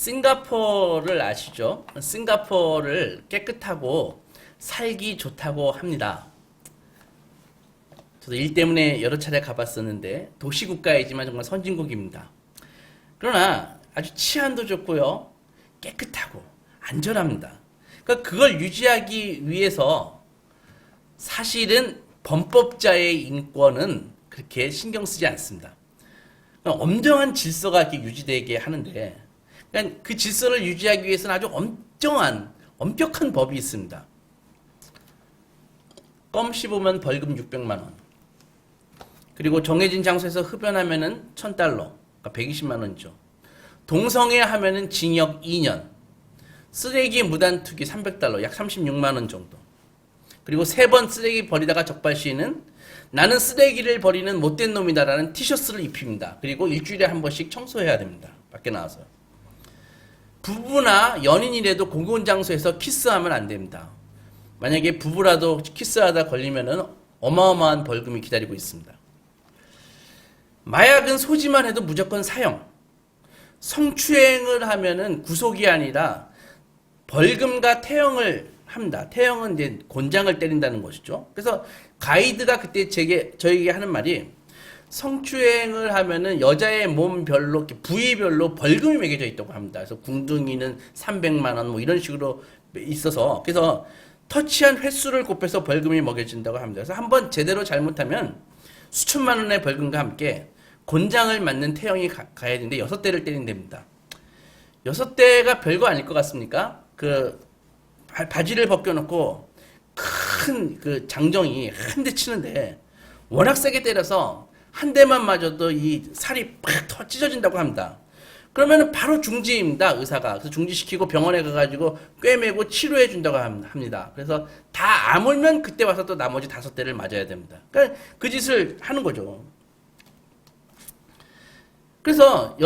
싱가포르를 아시죠? 싱가포르를 깨끗하고 살기 좋다고 합니다. 저도 일 때문에 여러 차례 가봤었는데 도시국가이지만 정말 선진국입니다. 그러나 아주 치안도 좋고요. 깨끗하고 안전합니다. 그러니까 그걸 유지하기 위해서 사실은 범법자의 인권은 그렇게 신경 쓰지 않습니다. 그러니까 엄정한 질서가 이렇게 유지되게 하는데 그러니까 그 질서를 유지하기 위해서는 아주 엄격한 법이 있습니다. 껌 씹으면 벌금 600만 원. 그리고 정해진 장소에서 흡연하면은 1000달러. 그러니까 120만 원이죠. 동성애 하면은 징역 2년. 쓰레기 무단 투기 300달러. 약 36만 원 정도. 그리고 3번 쓰레기 버리다가 적발 시에는 나는 쓰레기를 버리는 못된 놈이다라는 티셔츠를 입힙니다. 그리고 일주일에 한 번씩 청소해야 됩니다. 밖에 나와서. 부부나 연인이라도 공공장소에서 키스하면 안 됩니다. 만약에 부부라도 키스하다 걸리면은 어마어마한 벌금이 기다리고 있습니다. 마약은 소지만 해도 무조건 사형. 성추행을 하면은 구속이 아니라 벌금과 태형을 합니다. 태형은 이제 곤장을 때린다는 것이죠. 그래서 가이드가 그때 저에게 하는 말이 성추행을 하면은 여자의 몸별로 부위별로 벌금이 매겨져 있다고 합니다. 그래서 궁둥이는 300만 원 뭐 이런 식으로 있어서 그래서 터치한 횟수를 곱해서 벌금이 먹여진다고 합니다. 그래서 한번 제대로 잘못하면 수천만 원의 벌금과 함께 곤장을 맞는 태형이 가야 되는데 6대를 때린답니다. 6대가 별거 아닐 것 같습니까? 그 바지를 벗겨놓고 큰 그 장정이 한 대 치는데 워낙 세게 때려서 한 대만 맞아도 이 살이 팍 찢어진다고 합니다. 그러면 바로 중지입니다, 의사가. 그래서 중지시키고 병원에 가가지고 꿰매고 치료해 준다고 합니다. 그래서 다 아물면 그때 와서 또 나머지 5대를 맞아야 됩니다. 그러니까 그 짓을 하는 거죠. 그래서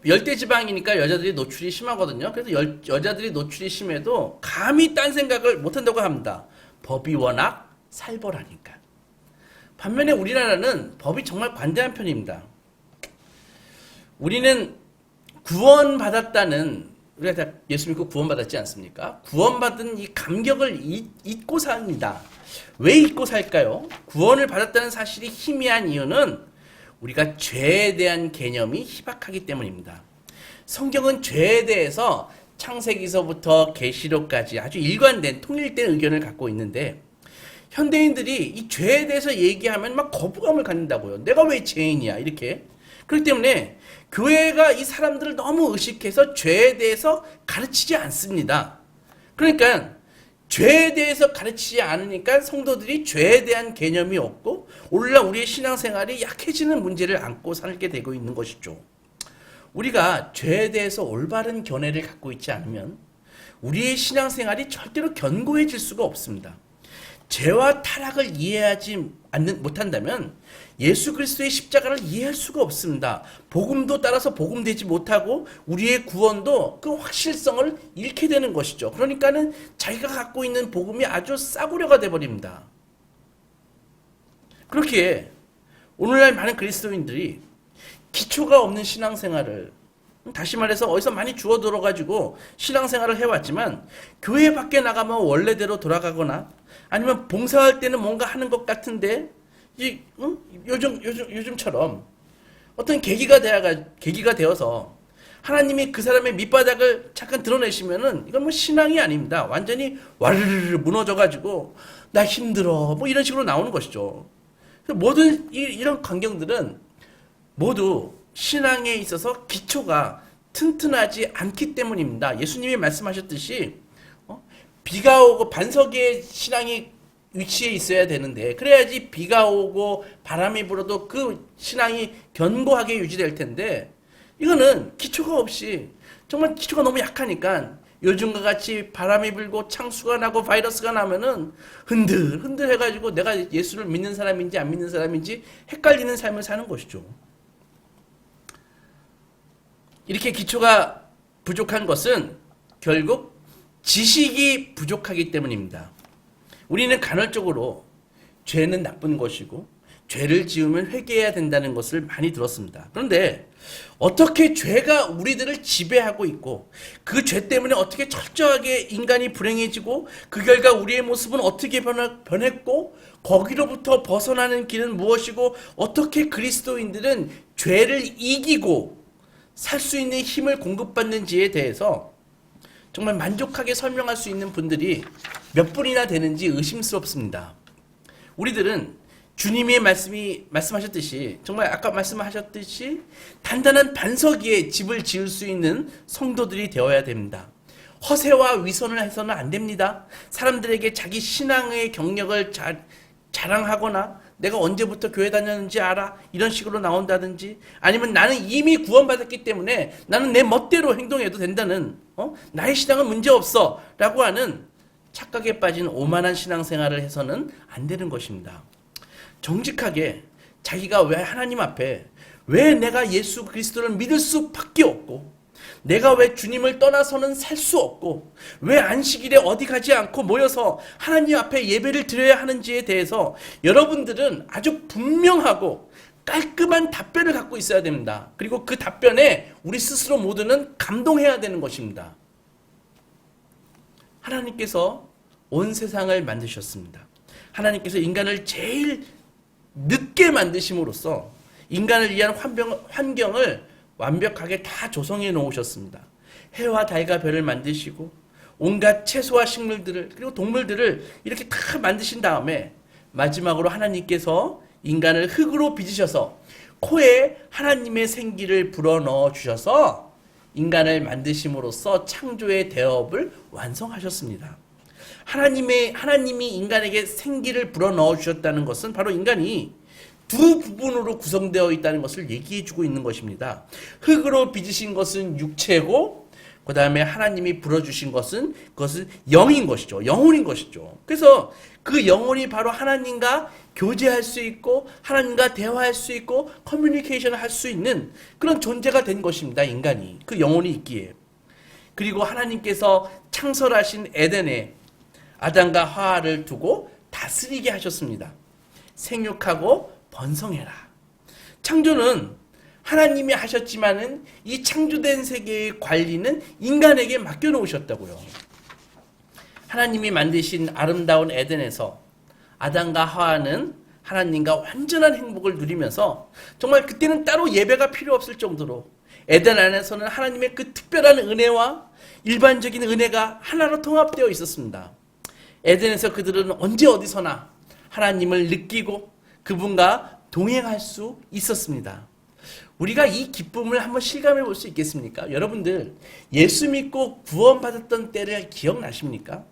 열대지방이니까 여자들이 노출이 심하거든요. 그래서 여자들이 노출이 심해도 감히 딴 생각을 못한다고 합니다. 법이 워낙 살벌하니까. 반면에 우리나라는 법이 정말 관대한 편입니다. 우리는 구원받았다는, 우리가 다 예수 믿고 구원받았지 않습니까? 구원받은 이 감격을 잊고 삽니다. 왜 잊고 살까요? 구원을 받았다는 사실이 희미한 이유는 우리가 죄에 대한 개념이 희박하기 때문입니다. 성경은 죄에 대해서 창세기서부터 계시록까지 아주 일관된 통일된 의견을 갖고 있는데 현대인들이 이 죄에 대해서 얘기하면 막 거부감을 갖는다고요. 내가 왜 죄인이야 이렇게. 그렇기 때문에 교회가 이 사람들을 너무 의식해서 죄에 대해서 가르치지 않습니다. 그러니까 죄에 대해서 가르치지 않으니까 성도들이 죄에 대한 개념이 없고 오늘날 우리의 신앙생활이 약해지는 문제를 안고 살게 되고 있는 것이죠. 우리가 죄에 대해서 올바른 견해를 갖고 있지 않으면 우리의 신앙생활이 절대로 견고해질 수가 없습니다. 죄와 타락을 이해하지 못한다면 예수 그리스도의 십자가를 이해할 수가 없습니다. 복음도 따라서 복음되지 못하고 우리의 구원도 그 확실성을 잃게 되는 것이죠. 그러니까는 자기가 갖고 있는 복음이 아주 싸구려가 돼버립니다. 그렇게 오늘날 많은 그리스도인들이 기초가 없는 신앙생활을 다시 말해서 어디서 많이 주워 들어가지고 신앙생활을 해왔지만 교회 밖에 나가면 원래대로 돌아가거나 아니면 봉사할 때는 뭔가 하는 것 같은데 요즘처럼 어떤 계기가 되어서 하나님이 그 사람의 밑바닥을 잠깐 드러내시면은 이건 뭐 신앙이 아닙니다. 완전히 와르르 무너져가지고 나 힘들어 뭐 이런 식으로 나오는 것이죠. 모든 이런 광경들은 모두 신앙에 있어서 기초가 튼튼하지 않기 때문입니다. 예수님이 말씀하셨듯이 비가 오고 반석의 신앙이 위치해 있어야 되는데 그래야지 비가 오고 바람이 불어도 그 신앙이 견고하게 유지될 텐데 이거는 기초가 없이 정말 기초가 너무 약하니까 요즘과 같이 바람이 불고 창수가 나고 바이러스가 나면은 흔들 해가지고 내가 예수를 믿는 사람인지 안 믿는 사람인지 헷갈리는 삶을 사는 것이죠. 이렇게 기초가 부족한 것은 결국 지식이 부족하기 때문입니다. 우리는 간헐적으로 죄는 나쁜 것이고 죄를 지으면 회개해야 된다는 것을 많이 들었습니다. 그런데 어떻게 죄가 우리들을 지배하고 있고 그 죄 때문에 어떻게 철저하게 인간이 불행해지고 그 결과 우리의 모습은 어떻게 변했고 거기로부터 벗어나는 길은 무엇이고 어떻게 그리스도인들은 죄를 이기고 살 수 있는 힘을 공급받는지에 대해서 정말 만족하게 설명할 수 있는 분들이 몇 분이나 되는지 의심스럽습니다. 우리들은 주님의 말씀하셨듯이 정말 아까 말씀하셨듯이 단단한 반석 위에 집을 지을 수 있는 성도들이 되어야 됩니다. 허세와 위선을 해서는 안 됩니다. 사람들에게 자기 신앙의 경력을 자랑하거나 내가 언제부터 교회 다녔는지 알아 이런 식으로 나온다든지 아니면 나는 이미 구원받았기 때문에 나는 내 멋대로 행동해도 된다는 나의 신앙은 문제없어 라고 하는 착각에 빠진 오만한 신앙생활을 해서는 안 되는 것입니다. 정직하게 자기가 왜 하나님 앞에 왜 내가 예수 그리스도를 믿을 수밖에 없고 내가 왜 주님을 떠나서는 살 수 없고 왜 안식일에 어디 가지 않고 모여서 하나님 앞에 예배를 드려야 하는지에 대해서 여러분들은 아주 분명하고 깔끔한 답변을 갖고 있어야 됩니다. 그리고 그 답변에 우리 스스로 모두는 감동해야 되는 것입니다. 하나님께서 온 세상을 만드셨습니다. 하나님께서 인간을 제일 늦게 만드심으로써 인간을 위한 환경을 완벽하게 다 조성해 놓으셨습니다. 해와 달과 별을 만드시고 온갖 채소와 식물들을 그리고 동물들을 이렇게 다 만드신 다음에 마지막으로 하나님께서 인간을 흙으로 빚으셔서 코에 하나님의 생기를 불어넣어 주셔서 인간을 만드심으로써 창조의 대업을 완성하셨습니다. 하나님이 인간에게 생기를 불어넣어 주셨다는 것은 바로 인간이 두 부분으로 구성되어 있다는 것을 얘기해 주고 있는 것입니다. 흙으로 빚으신 것은 육체고 그 다음에 하나님이 불어주신 것은 그것은 영인 것이죠. 영혼인 것이죠. 그래서 그 영혼이 바로 하나님과 교제할 수 있고 하나님과 대화할 수 있고 커뮤니케이션을 할 수 있는 그런 존재가 된 것입니다. 인간이. 그 영혼이 있기에. 그리고 하나님께서 창설하신 에덴에 아담과 하와를 두고 다스리게 하셨습니다. 생육하고 번성해라. 창조는 하나님이 하셨지만은 이 창조된 세계의 관리는 인간에게 맡겨놓으셨다고요. 하나님이 만드신 아름다운 에덴에서 아담과 하와는 하나님과 완전한 행복을 누리면서 정말 그때는 따로 예배가 필요 없을 정도로 에덴 안에서는 하나님의 그 특별한 은혜와 일반적인 은혜가 하나로 통합되어 있었습니다. 에덴에서 그들은 언제 어디서나 하나님을 느끼고 그분과 동행할 수 있었습니다. 우리가 이 기쁨을 한번 실감해 볼 수 있겠습니까? 여러분들 예수 믿고 구원받았던 때를 기억나십니까?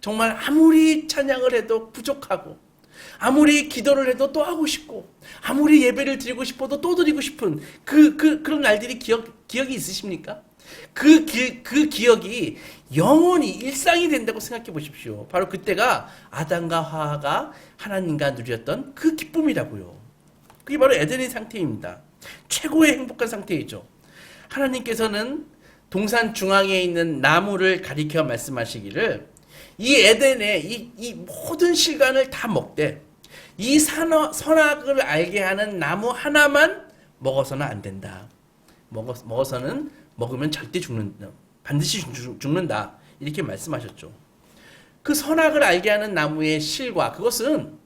정말 아무리 찬양을 해도 부족하고 아무리 기도를 해도 또 하고 싶고 아무리 예배를 드리고 싶어도 또 드리고 싶은 그런 날들이 기억이 있으십니까? 그 기억이 영원히 일상이 된다고 생각해 보십시오. 바로 그때가 아담과 하와가 하나님과 누렸던 그 기쁨이라고요. 그게 바로 에덴의 상태입니다. 최고의 행복한 상태이죠. 하나님께서는 동산 중앙에 있는 나무를 가리켜 말씀하시기를 이 에덴에 이 모든 실과를 다 먹되 이 선악을 알게 하는 나무 하나만 먹어서는 안 된다. 먹어서는 먹으면 절대 죽는다. 반드시 죽는다. 이렇게 말씀하셨죠. 그 선악을 알게 하는 나무의 실과 그것은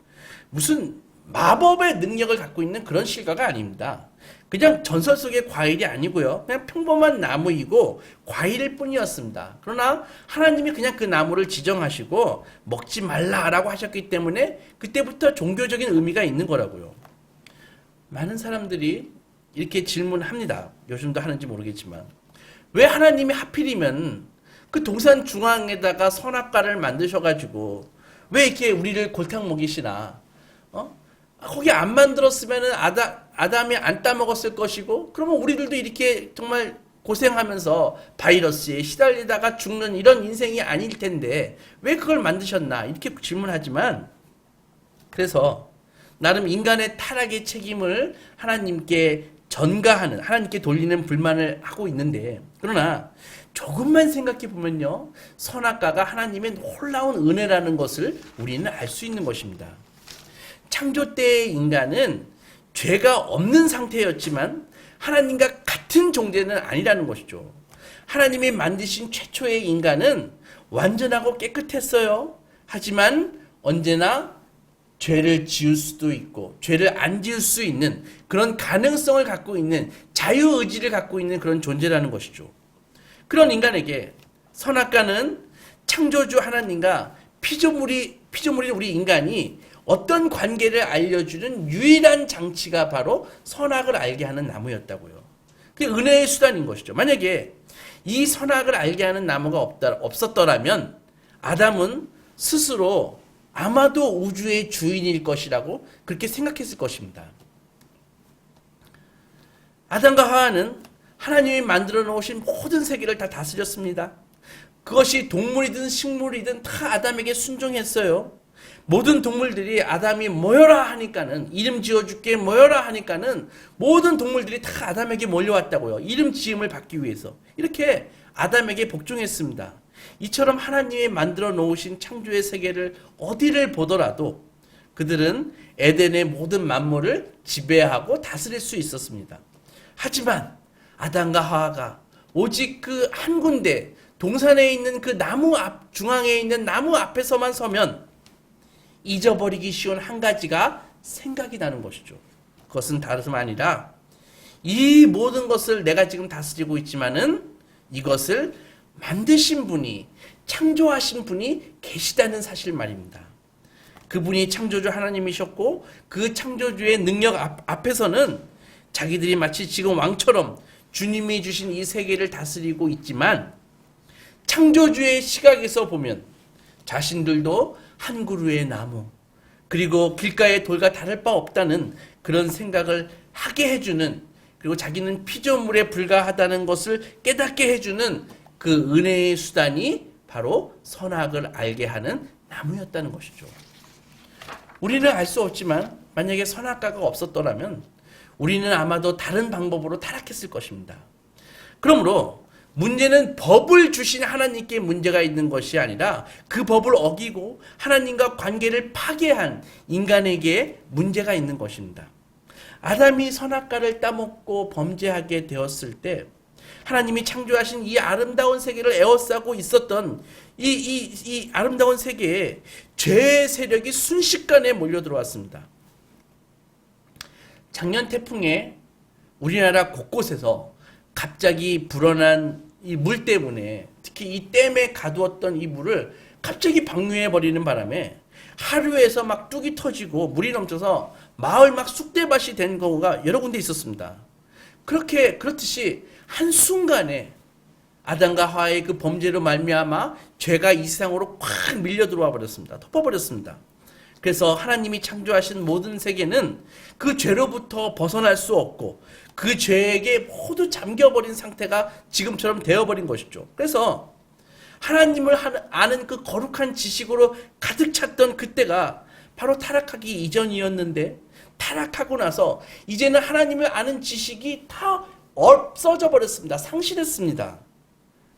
무슨 마법의 능력을 갖고 있는 그런 실과가 아닙니다. 그냥 전설 속의 과일이 아니고요. 그냥 평범한 나무이고 과일일 뿐이었습니다. 그러나 하나님이 그냥 그 나무를 지정하시고 먹지 말라라고 하셨기 때문에 그때부터 종교적인 의미가 있는 거라고요. 많은 사람들이 이렇게 질문합니다. 요즘도 하는지 모르겠지만 왜 하나님이 하필이면 그 동산 중앙에다가 선악과를 만드셔가지고 왜 이렇게 우리를 골탕 먹이시나? 거기 안 만들었으면은 아담이 안 따먹었을 것이고, 그러면 우리들도 이렇게 정말 고생하면서 바이러스에 시달리다가 죽는 이런 인생이 아닐 텐데, 왜 그걸 만드셨나? 이렇게 질문하지만, 그래서 나름 인간의 타락의 책임을 하나님께 전가하는, 하나님께 돌리는 불만을 하고 있는데, 그러나 조금만 생각해 보면요, 선악과가 하나님의 놀라운 은혜라는 것을 우리는 알 수 있는 것입니다. 창조 때의 인간은 죄가 없는 상태였지만 하나님과 같은 존재는 아니라는 것이죠. 하나님이 만드신 최초의 인간은 완전하고 깨끗했어요. 하지만 언제나 죄를 지을 수도 있고 죄를 안 지을 수 있는 그런 가능성을 갖고 있는 자유의지를 갖고 있는 그런 존재라는 것이죠. 그런 인간에게 선악과는 창조주 하나님과 피조물인 우리 인간이 어떤 관계를 알려주는 유일한 장치가 바로 선악을 알게 하는 나무였다고요. 그게 은혜의 수단인 것이죠. 만약에 이 선악을 알게 하는 나무가 없었더라면 아담은 스스로 아마도 우주의 주인일 것이라고 그렇게 생각했을 것입니다. 아담과 하와는 하나님이 만들어 놓으신 모든 세계를 다 다스렸습니다. 그것이 동물이든 식물이든 다 아담에게 순종했어요. 모든 동물들이 아담이 모여라 하니까는 이름 지어줄게 모여라 하니까는 모든 동물들이 다 아담에게 몰려왔다고요. 이름 지음을 받기 위해서. 이렇게 아담에게 복종했습니다. 이처럼 하나님이 만들어 놓으신 창조의 세계를 어디를 보더라도 그들은 에덴의 모든 만물을 지배하고 다스릴 수 있었습니다. 하지만 아담과 하와가 오직 그 한 군데 동산에 있는 그 나무 앞 중앙에 있는 나무 앞에서만 서면 잊어버리기 쉬운 한 가지가 생각이 나는 것이죠. 그것은 다름 아니라 이 모든 것을 내가 지금 다스리고 있지만은 이것을 만드신 분이 창조하신 분이 계시다는 사실 말입니다. 그분이 창조주 하나님이셨고 그 창조주의 능력 앞에서는 자기들이 마치 지금 왕처럼 주님이 주신 이 세계를 다스리고 있지만 창조주의 시각에서 보면 자신들도 한 그루의 나무 그리고 길가의 돌과 다를 바 없다는 그런 생각을 하게 해주는 그리고 자기는 피조물에 불과하다는 것을 깨닫게 해주는 그 은혜의 수단이 바로 선악을 알게 하는 나무였다는 것이죠. 우리는 알 수 없지만 만약에 선악과가 없었더라면 우리는 아마도 다른 방법으로 타락했을 것입니다. 그러므로 문제는 법을 주신 하나님께 문제가 있는 것이 아니라 그 법을 어기고 하나님과 관계를 파괴한 인간에게 문제가 있는 것입니다. 아담이 선악과를 따먹고 범죄하게 되었을 때 하나님이 창조하신 이 아름다운 세계를 에워싸고 있었던 이 아름다운 세계에 죄의 세력이 순식간에 몰려들어왔습니다. 작년 태풍에 우리나라 곳곳에서 갑자기 불어난 이 물 때문에 특히 이 댐에 가두었던 이 물을 갑자기 방류해버리는 바람에 하루에서 막 뚝이 터지고 물이 넘쳐서 마을 막 쑥대밭이 된 경우가 여러 군데 있었습니다. 그렇듯이 한순간에 아담과 하와의 그 범죄로 말미암아 죄가 이 세상으로 꽉 밀려 들어와 버렸습니다. 덮어버렸습니다. 그래서 하나님이 창조하신 모든 세계는 그 죄로부터 벗어날 수 없고 그 죄에게 모두 잠겨버린 상태가 지금처럼 되어버린 것이죠. 그래서 하나님을 아는 그 거룩한 지식으로 가득 찼던 그때가 바로 타락하기 이전이었는데 타락하고 나서 이제는 하나님을 아는 지식이 다 없어져 버렸습니다. 상실했습니다.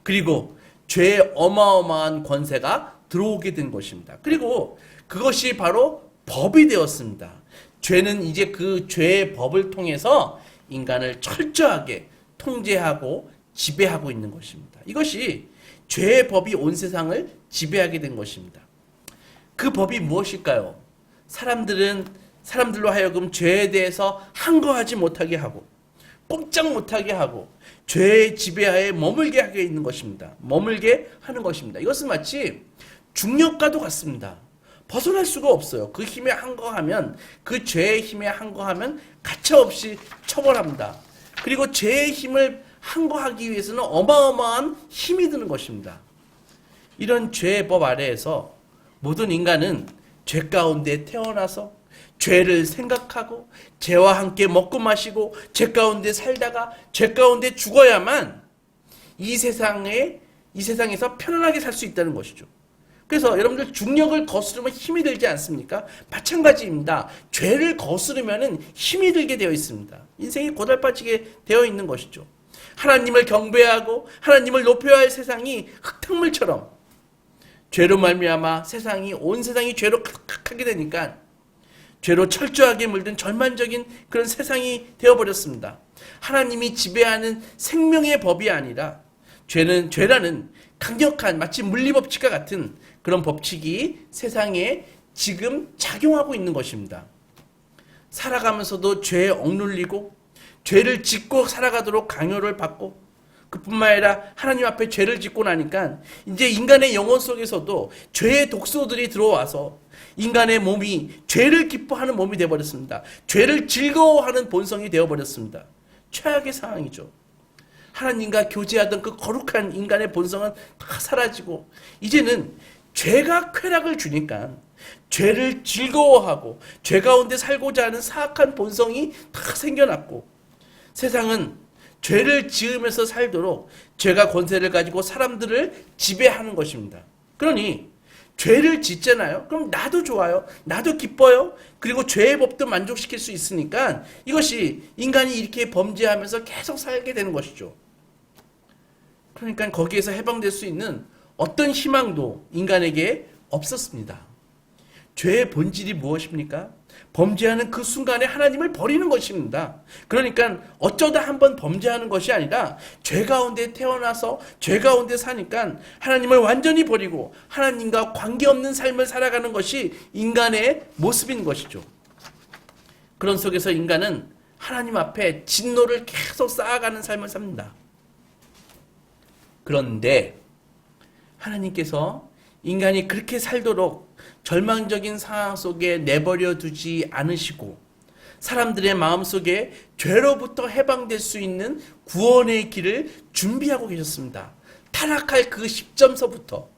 그리고 죄의 어마어마한 권세가 들어오게 된 것입니다. 그리고 그것이 바로 법이 되었습니다. 죄는 이제 그 죄의 법을 통해서 인간을 철저하게 통제하고 지배하고 있는 것입니다. 이것이 죄의 법이 온 세상을 지배하게 된 것입니다. 그 법이 무엇일까요? 사람들로 하여금 죄에 대해서 항거하지 못하게 하고 꼼짝 못하게 하고 죄의 지배하에 머물게 하게 있는 것입니다. 머물게 하는 것입니다. 이것은 마치 중력과도 같습니다. 벗어날 수가 없어요. 그 힘에 항거하면 그 죄의 힘에 항거하면 가차없이 처벌합니다. 그리고 죄의 힘을 항거하기 위해서는 어마어마한 힘이 드는 것입니다. 이런 죄의 법 아래에서 모든 인간은 죄 가운데 태어나서 죄를 생각하고 죄와 함께 먹고 마시고 죄 가운데 살다가 죄 가운데 죽어야만 이 세상에서 편안하게 살 수 있다는 것이죠. 그래서 여러분들 중력을 거스르면 힘이 들지 않습니까? 마찬가지입니다. 죄를 거스르면 힘이 들게 되어 있습니다. 인생이 고달파지게 되어 있는 것이죠. 하나님을 경배하고 하나님을 높여야 할 세상이 흙탕물처럼 죄로 말미암아 온 세상이 죄로 가득하게 되니까 죄로 철저하게 물든 절망적인 그런 세상이 되어버렸습니다. 하나님이 지배하는 생명의 법이 아니라 죄라는 강력한 마치 물리법칙과 같은 그런 법칙이 세상에 지금 작용하고 있는 것입니다. 살아가면서도 죄에 억눌리고 죄를 짓고 살아가도록 강요를 받고, 그뿐만 아니라 하나님 앞에 죄를 짓고 나니까 이제 인간의 영혼 속에서도 죄의 독소들이 들어와서 인간의 몸이 죄를 기뻐하는 몸이 되어버렸습니다. 죄를 즐거워하는 본성이 되어버렸습니다. 최악의 상황이죠. 하나님과 교제하던 그 거룩한 인간의 본성은 다 사라지고 이제는 죄가 쾌락을 주니까 죄를 즐거워하고 죄 가운데 살고자 하는 사악한 본성이 다 생겨났고, 세상은 죄를 지으면서 살도록 죄가 권세를 가지고 사람들을 지배하는 것입니다. 그러니 죄를 짓잖아요. 그럼 나도 좋아요. 나도 기뻐요. 그리고 죄의 법도 만족시킬 수 있으니까 이것이 인간이 이렇게 범죄하면서 계속 살게 되는 것이죠. 그러니까 거기에서 해방될 수 있는 어떤 희망도 인간에게 없었습니다. 죄의 본질이 무엇입니까? 범죄하는 그 순간에 하나님을 버리는 것입니다. 그러니까 어쩌다 한번 범죄하는 것이 아니라 죄 가운데 태어나서 죄 가운데 사니까 하나님을 완전히 버리고 하나님과 관계없는 삶을 살아가는 것이 인간의 모습인 것이죠. 그런 속에서 인간은 하나님 앞에 진노를 계속 쌓아가는 삶을 삽니다. 그런데 하나님께서 인간이 그렇게 살도록 절망적인 상황 속에 내버려 두지 않으시고 사람들의 마음속에 죄로부터 해방될 수 있는 구원의 길을 준비하고 계셨습니다. 타락할 그 시점서부터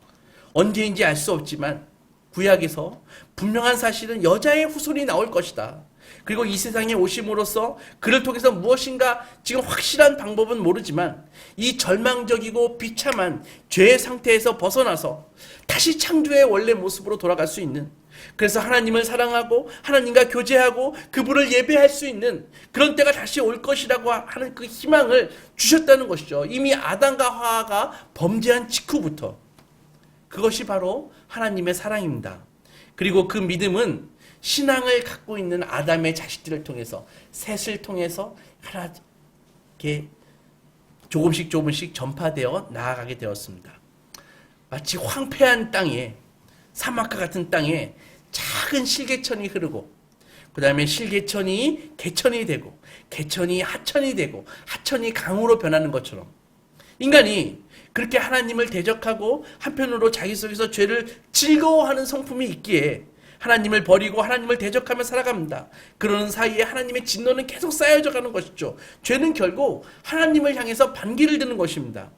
언제인지 알 수 없지만 구약에서 분명한 사실은 여자의 후손이 나올 것이다. 그리고 이 세상에 오심으로써 그를 통해서 무엇인가 지금 확실한 방법은 모르지만 이 절망적이고 비참한 죄의 상태에서 벗어나서 다시 창조의 원래 모습으로 돌아갈 수 있는, 그래서 하나님을 사랑하고 하나님과 교제하고 그분을 예배할 수 있는 그런 때가 다시 올 것이라고 하는 그 희망을 주셨다는 것이죠. 이미 아담과 하와가 범죄한 직후부터. 그것이 바로 하나님의 사랑입니다. 그리고 그 믿음은 신앙을 갖고 있는 아담의 자식들을 통해서, 셋을 통해서 이렇게 조금씩 전파되어 나아가게 되었습니다. 마치 황폐한 땅에, 사막과 같은 땅에 작은 실개천이 흐르고, 그 다음에 실개천이 개천이 되고, 개천이 하천이 되고, 하천이 강으로 변하는 것처럼 인간이 그렇게 하나님을 대적하고 한편으로 자기 속에서 죄를 즐거워하는 성품이 있기에 하나님을 버리고 하나님을 대적하며 살아갑니다. 그러는 사이에 하나님의 진노는 계속 쌓여져 가는 것이죠. 죄는 결국 하나님을 향해서 반기를 드는 것입니다.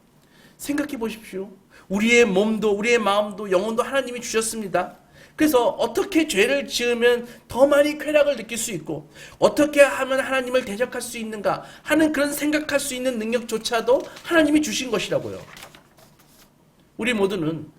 생각해 보십시오. 우리의 몸도 우리의 마음도 영혼도 하나님이 주셨습니다. 그래서 어떻게 죄를 지으면 더 많이 쾌락을 느낄 수 있고 어떻게 하면 하나님을 대적할 수 있는가 하는 그런 생각할 수 있는 능력조차도 하나님이 주신 것이라고요. 우리 모두는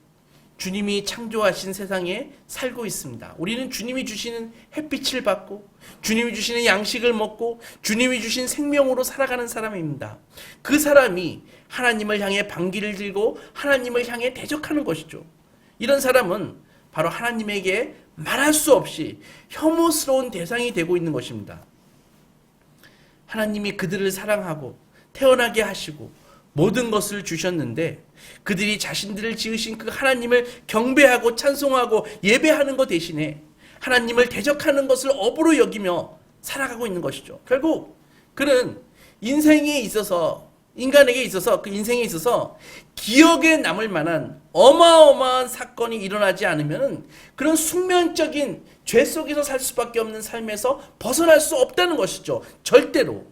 주님이 창조하신 세상에 살고 있습니다. 우리는 주님이 주시는 햇빛을 받고 주님이 주시는 양식을 먹고 주님이 주신 생명으로 살아가는 사람입니다. 그 사람이 하나님을 향해 반기를 들고 하나님을 향해 대적하는 것이죠. 이런 사람은 바로 하나님에게 말할 수 없이 혐오스러운 대상이 되고 있는 것입니다. 하나님이 그들을 사랑하고 태어나게 하시고 모든 것을 주셨는데 그들이 자신들을 지으신 그 하나님을 경배하고 찬송하고 예배하는 것 대신에 하나님을 대적하는 것을 업으로 여기며 살아가고 있는 것이죠. 결국 그는 인생에 있어서 인간에게 있어서 그 인생에 있어서 기억에 남을 만한 어마어마한 사건이 일어나지 않으면 그런 숙면적인 죄 속에서 살 수밖에 없는 삶에서 벗어날 수 없다는 것이죠. 절대로.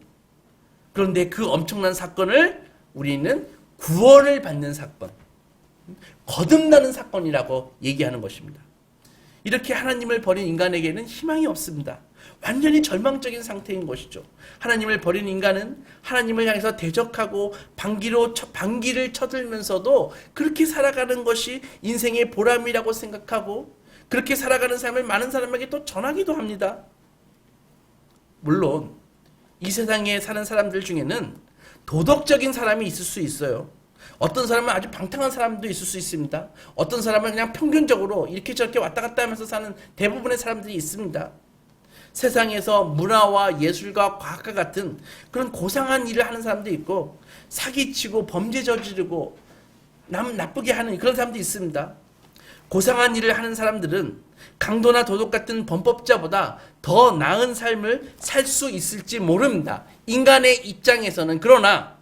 그런데 그 엄청난 사건을 우리는 구원을 받는 사건, 거듭나는 사건이라고 얘기하는 것입니다. 이렇게 하나님을 버린 인간에게는 희망이 없습니다. 완전히 절망적인 상태인 것이죠. 하나님을 버린 인간은 하나님을 향해서 대적하고 반기를 쳐들면서도 그렇게 살아가는 것이 인생의 보람이라고 생각하고 그렇게 살아가는 삶을 많은 사람에게 또 전하기도 합니다. 물론 이 세상에 사는 사람들 중에는 도덕적인 사람이 있을 수 있어요. 어떤 사람은 아주 방탕한 사람도 있을 수 있습니다. 어떤 사람은 그냥 평균적으로 이렇게 저렇게 왔다 갔다 하면서 사는 대부분의 사람들이 있습니다. 세상에서 문화와 예술과 과학과 같은 그런 고상한 일을 하는 사람도 있고, 사기치고 범죄 저지르고 남 나쁘게 하는 그런 사람도 있습니다. 고상한 일을 하는 사람들은 강도나 도둑 같은 범법자보다 더 나은 삶을 살 수 있을지 모릅니다. 인간의 입장에서는. 그러나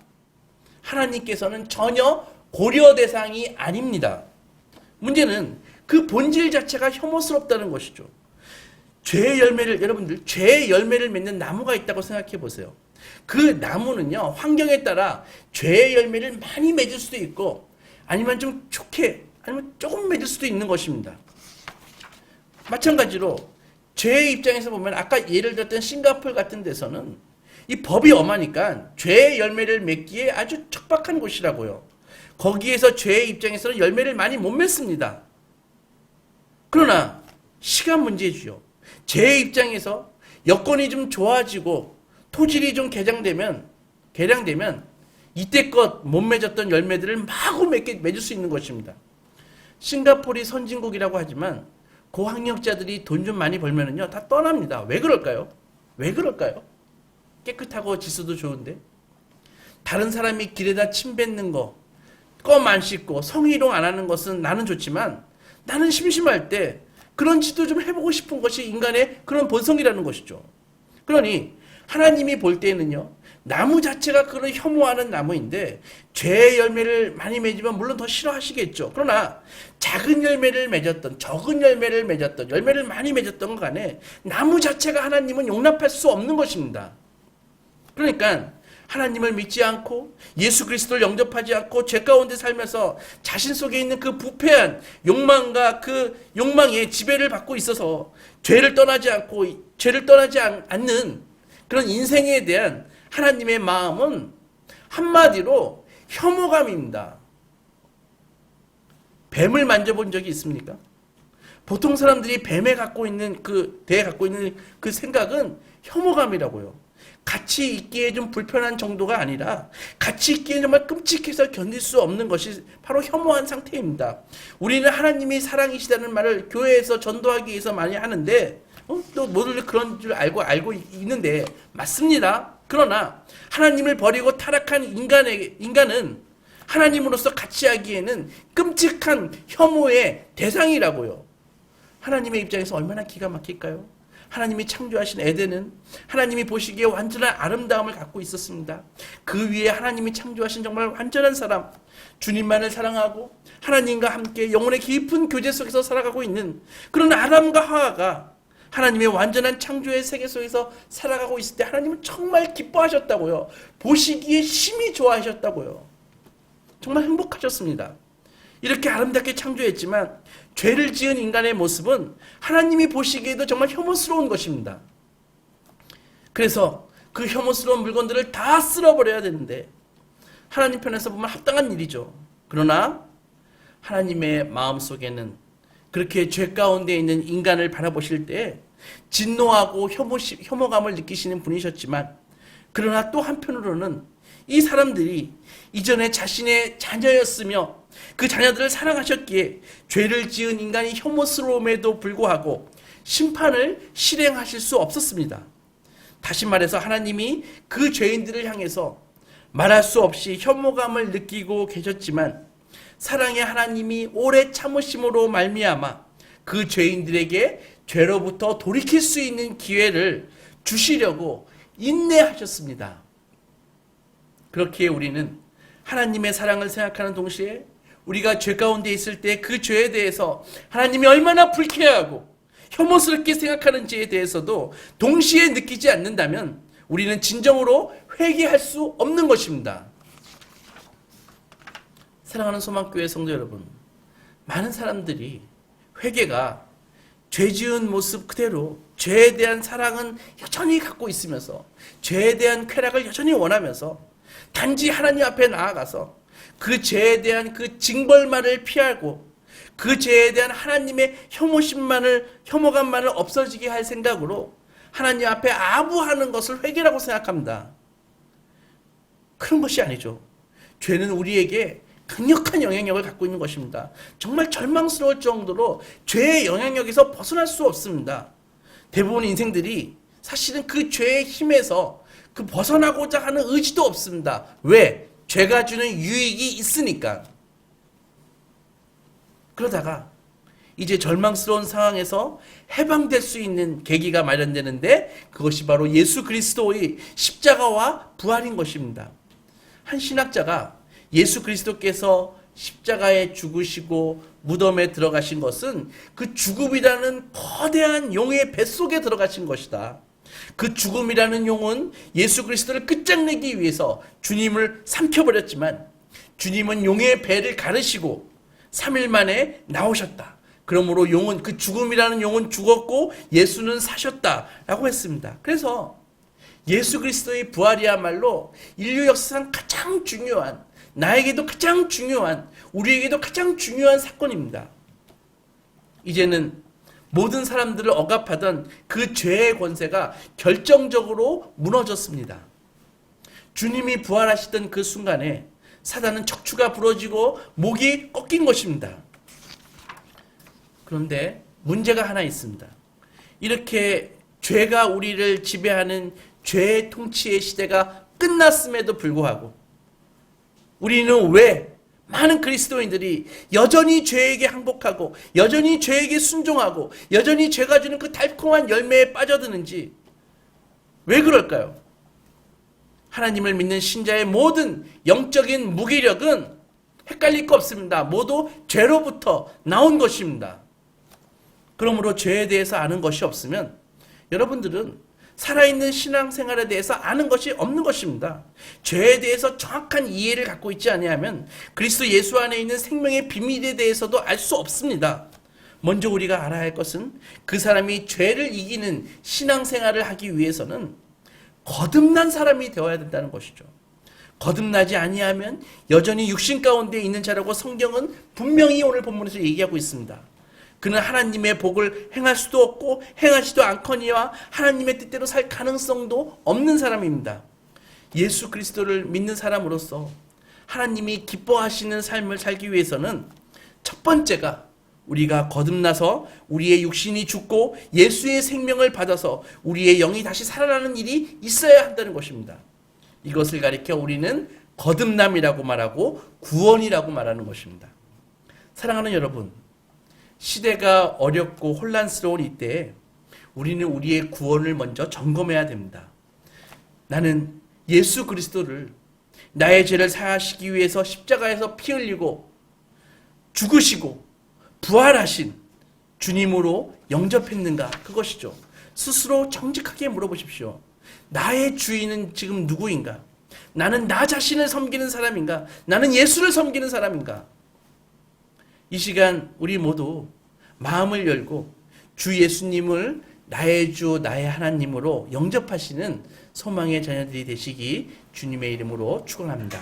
하나님께서는 전혀 고려 대상이 아닙니다. 문제는 그 본질 자체가 혐오스럽다는 것이죠. 죄의 열매를, 여러분들 죄의 열매를 맺는 나무가 있다고 생각해 보세요. 그 나무는요, 환경에 따라 죄의 열매를 많이 맺을 수도 있고, 아니면 좀 좋게, 아니면 조금 맺을 수도 있는 것입니다. 마찬가지로 죄의 입장에서 보면 아까 예를 들었던 싱가포르 같은 데서는 이 법이 엄하니까 죄의 열매를 맺기에 아주 척박한 곳이라고요. 거기에서 죄의 입장에서는 열매를 많이 못 맺습니다. 그러나 시간 문제죠. 죄의 입장에서 여건이 좀 좋아지고 토질이 좀 개량되면 이때껏 못 맺었던 열매들을 마구 맺을 수 있는 것입니다. 싱가포르이 선진국이라고 하지만 고학력자들이 돈 좀 많이 벌면은요 다 떠납니다. 왜 그럴까요? 왜 그럴까요? 깨끗하고 지수도 좋은데 다른 사람이 길에다 침 뱉는 거, 껌 안 씻고 성희롱 안 하는 것은 나는 좋지만 나는 심심할 때 그런 짓도 좀 해보고 싶은 것이 인간의 그런 본성이라는 것이죠. 그러니 하나님이 볼 때에는요, 나무 자체가 그런 혐오하는 나무인데 죄의 열매를 많이 맺으면 물론 더 싫어하시겠죠. 그러나 작은 열매를 맺었던, 적은 열매를 맺었던, 열매를 많이 맺었던 것 간에 나무 자체가 하나님은 용납할 수 없는 것입니다. 그러니까 하나님을 믿지 않고 예수 그리스도를 영접하지 않고 죄 가운데 살면서 자신 속에 있는 그 부패한 욕망과 그 욕망의 지배를 받고 있어서 죄를 떠나지 않는 그런 인생에 대한 하나님의 마음은 한마디로 혐오감입니다. 뱀을 만져본 적이 있습니까? 보통 사람들이 뱀에 갖고 있는 대에 갖고 있는 그 생각은 혐오감이라고요. 같이 있기에 좀 불편한 정도가 아니라 같이 있기에 정말 끔찍해서 견딜 수 없는 것이 바로 혐오한 상태입니다. 우리는 하나님이 사랑이시다는 말을 교회에서 전도하기 위해서 많이 하는데 또 모두 그런 줄 알고 있는데 맞습니다. 그러나 하나님을 버리고 타락한 인간은 하나님으로서 같이 하기에는 끔찍한 혐오의 대상이라고요. 하나님의 입장에서 얼마나 기가 막힐까요? 하나님이 창조하신 에덴은 하나님이 보시기에 완전한 아름다움을 갖고 있었습니다. 그 위에 하나님이 창조하신 정말 완전한 사람, 주님만을 사랑하고 하나님과 함께 영혼의 깊은 교제 속에서 살아가고 있는 그런 아담과 하와가 하나님의 완전한 창조의 세계 속에서 살아가고 있을 때 하나님은 정말 기뻐하셨다고요. 보시기에 심히 좋아하셨다고요. 정말 행복하셨습니다. 이렇게 아름답게 창조했지만 죄를 지은 인간의 모습은 하나님이 보시기에도 정말 혐오스러운 것입니다. 그래서 그 혐오스러운 물건들을 다 쓸어버려야 되는데 하나님 편에서 보면 합당한 일이죠. 그러나 하나님의 마음속에는 그렇게 죄 가운데 있는 인간을 바라보실 때 진노하고 혐오감을 느끼시는 분이셨지만, 그러나 또 한편으로는 이 사람들이 이전에 자신의 자녀였으며 그 자녀들을 사랑하셨기에 죄를 지은 인간이 혐오스러움에도 불구하고 심판을 실행하실 수 없었습니다. 다시 말해서 하나님이 그 죄인들을 향해서 말할 수 없이 혐오감을 느끼고 계셨지만 사랑의 하나님이 오래 참으심으로 말미암아 그 죄인들에게 죄로부터 돌이킬 수 있는 기회를 주시려고 인내하셨습니다. 그렇기에 우리는 하나님의 사랑을 생각하는 동시에 우리가 죄 가운데 있을 때 그 죄에 대해서 하나님이 얼마나 불쾌하고 혐오스럽게 생각하는지에 대해서도 동시에 느끼지 않는다면 우리는 진정으로 회개할 수 없는 것입니다. 사랑하는 소망교회 성도 여러분, 많은 사람들이 회개가 죄 지은 모습 그대로 죄에 대한 사랑은 여전히 갖고 있으면서 죄에 대한 쾌락을 여전히 원하면서 단지 하나님 앞에 나아가서 그 죄에 대한 그 징벌만을 피하고 그 죄에 대한 하나님의 혐오감만을 없어지게 할 생각으로 하나님 앞에 아부하는 것을 회개라고 생각합니다. 그런 것이 아니죠. 죄는 우리에게 강력한 영향력을 갖고 있는 것입니다. 정말 절망스러울 정도로 죄의 영향력에서 벗어날 수 없습니다. 대부분 인생들이 사실은 그 죄의 힘에서 그 벗어나고자 하는 의지도 없습니다. 왜? 죄가 주는 유익이 있으니까. 그러다가 이제 절망스러운 상황에서 해방될 수 있는 계기가 마련되는데 그것이 바로 예수 그리스도의 십자가와 부활인 것입니다. 한 신학자가 예수 그리스도께서 십자가에 죽으시고 무덤에 들어가신 것은 그 죽음이라는 거대한 용의 뱃속에 들어가신 것이다. 그 죽음이라는 용은 예수 그리스도를 끝장내기 위해서 주님을 삼켜버렸지만 주님은 용의 배를 가르시고 3일 만에 나오셨다. 그러므로 용은 그 죽음이라는 용은 죽었고 예수는 사셨다라고 했습니다. 그래서 예수 그리스도의 부활이야말로 인류 역사상 가장 중요한, 나에게도 가장 중요한, 우리에게도 가장 중요한 사건입니다. 이제는 모든 사람들을 억압하던 그 죄의 권세가 결정적으로 무너졌습니다. 주님이 부활하시던 그 순간에 사단은 척추가 부러지고 목이 꺾인 것입니다. 그런데 문제가 하나 있습니다. 이렇게 죄가 우리를 지배하는 죄의 통치의 시대가 끝났음에도 불구하고 우리는 왜 많은 그리스도인들이 여전히 죄에게 항복하고 여전히 죄에게 순종하고 여전히 죄가 주는 그 달콤한 열매에 빠져드는지 왜 그럴까요? 하나님을 믿는 신자의 모든 영적인 무기력은 헷갈릴 거 없습니다. 모두 죄로부터 나온 것입니다. 그러므로 죄에 대해서 아는 것이 없으면 여러분들은 살아있는 신앙생활에 대해서 아는 것이 없는 것입니다. 죄에 대해서 정확한 이해를 갖고 있지 아니하면 그리스도 예수 안에 있는 생명의 비밀에 대해서도 알 수 없습니다. 먼저 우리가 알아야 할 것은 그 사람이 죄를 이기는 신앙생활을 하기 위해서는 거듭난 사람이 되어야 된다는 것이죠. 거듭나지 아니하면 여전히 육신 가운데 있는 자라고 성경은 분명히 오늘 본문에서 얘기하고 있습니다. 그는 하나님의 복을 행할 수도 없고 행하지도 않거니와 하나님의 뜻대로 살 가능성도 없는 사람입니다. 예수 그리스도를 믿는 사람으로서 하나님이 기뻐하시는 삶을 살기 위해서는 첫 번째가 우리가 거듭나서 우리의 육신이 죽고 예수의 생명을 받아서 우리의 영이 다시 살아나는 일이 있어야 한다는 것입니다. 이것을 가리켜 우리는 거듭남이라고 말하고 구원이라고 말하는 것입니다. 사랑하는 여러분, 시대가 어렵고 혼란스러운 이때에 우리는 우리의 구원을 먼저 점검해야 됩니다. 나는 예수 그리스도를 나의 죄를 사하시기 위해서 십자가에서 피 흘리고 죽으시고 부활하신 주님으로 영접했는가? 그것이죠. 스스로 정직하게 물어보십시오. 나의 주인은 지금 누구인가? 나는 나 자신을 섬기는 사람인가? 나는 예수를 섬기는 사람인가? 이 시간 우리 모두 마음을 열고 주 예수님을 나의 주 나의 하나님으로 영접하시는 소망의 자녀들이 되시기 주님의 이름으로 축원합니다.